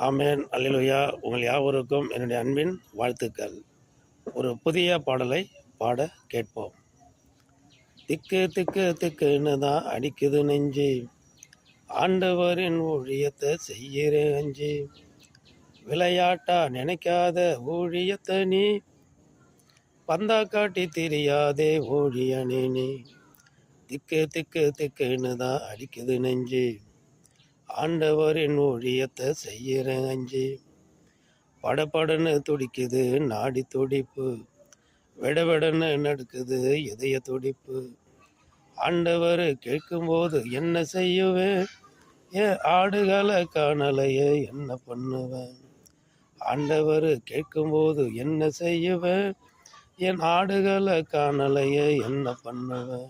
ஆமென், அல்லேலூயா. உங்கள் யாவருக்கும் என்னுடைய அன்பின் வாழ்த்துக்கள். ஒரு புதிய பாடலை பாட கேட்போம். திக்கு திக்கு திக்குன்னு தான் அடிக்குது நெஞ்சு, ஆண்டவரின் ஊழியத்தை செய்கிறேன் அஞ்சு. விளையாட்டா நினைக்காத ஊழியத்தை நீ, பந்தா காட்டி தெரியாதே ஊழியனே நீ. திக்கு திக்கு திக்குன்னு தான் அடிக்குது நெஞ்சு, ஆண்டவரின் ஊழியத்தை செய்கிறேன் அஞ்சு. படபடன்னு துடிக்குது நாடி துடிப்பு, விடவிடன்னு நடக்குது இதய துடிப்பு. ஆண்டவர் கேட்கும்போது என்ன செய்யுவேன், ஏன் ஆடுகளை காணலையே என்ன பண்ணுவேன். ஆண்டவர் கேட்கும்போது என்ன செய்யுவேன், என் ஆடுகளை காணலையே என்ன பண்ணுவேன்.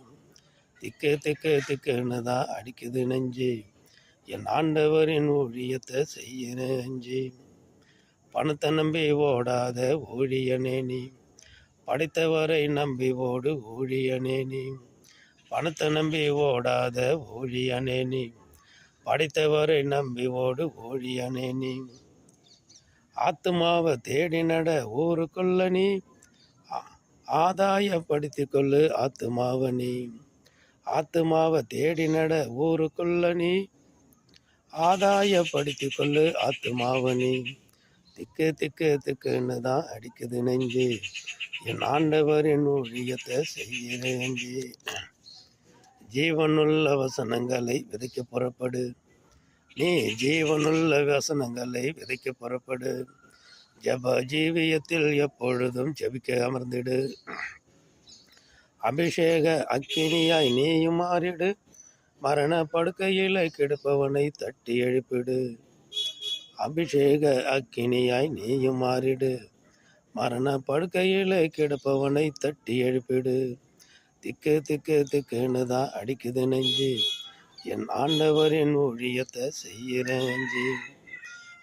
திக்கு திக்கு திக்குன்னு தான் அடிக்குது நெஞ்சு, என் ஆண்டவரின் ஊழியத்தை செய்கிறேன் அஞ்சு. பணத்தை நம்பி ஓடாத ஊழியனே நீ, படைத்தவரை நம்பி ஓடு ஊழியனே நீ. பணத்தை நம்பி ஓடாத ஊழியனே நீ, படைத்தவரை நம்பி ஓடு ஊழியனே நீ. ஆத்துமாவை தேடி நட ஊருக்குள்ள நீ, ஆதாயப்படுத்தி கொள்ளு ஆத்துமாவை நீ. ஆத்துமாவை தேடி நட ஊருக்குள்ள நீ, ஆதாயப்படுத்தி கொள்ளு ஆத்துமாவை நீ. திக்கு திக்கு திக்குன்னு தான் அடிக்குது நெஞ்சு, என் ஆண்டவரின் ஊழியத்தை செய்கிறேன் அஞ்சு. ஜீவனுள்ள வசனங்களை விதைக்க புறப்படு நீ, ஜீவனுள்ள வசனங்களை விதைக்க புறப்படு. ஜப ஜீவியத்தில் எப்பொழுதும் ஜெபிக்க அமர்ந்திடு. அபிஷேக அக்கினியாய் நீயும் மாறிடு, மரண படுக்கையில் கெடுப்பவனை தட்டி எழுப்பிடு. அபிஷேக அக்கினியாய் நீயும் மாறிடு, மரண படுக்கையில் கிடப்பவனை தட்டி எழுப்பிடு. திக்கு திக்கு திக்குன்னு தான் அடிக்குது நெஞ்சு, என் ஆண்டவரின் ஊழியத்தை செய்கிறேன் அஞ்சு.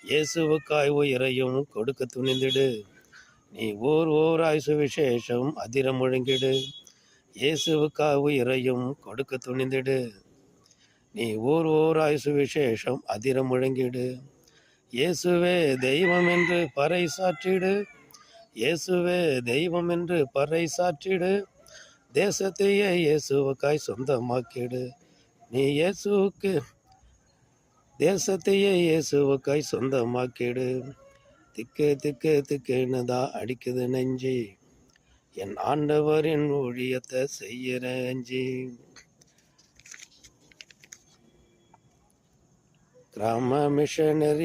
இயேசுவுக்காய் உயிரையும் கொடுக்க துணிந்திடு, நீ ஊர் ஊராய் சுவிசேஷம் அதிர முழங்கிடு. இயேசுவுக்காய் உயிரையும் கொடுக்க துணிந்திடு, நீ ஊர் ஊராய் சுவிசேஷம் அதிர முழங்கிடு. இயேசுவே தெய்வம் என்று பறைசாற்றிடு, இயேசுவே தெய்வம் என்று பறைசாற்றிடு. தேசத்தையே இயேசுவுக்காய் சொந்தமாக்கிடு, நீ இயேசுவுக்கு தேசத்தையே இயேசுவுக்காய் சொந்தமாக்கிடு. திக்கு திக்கு திக்குன்னு தான் அடிக்குது நெஞ்சு, என் ஆண்டவரின் ஊழியத்தை செய்கிறேன் அஞ்சு. கிராம மிஷனரி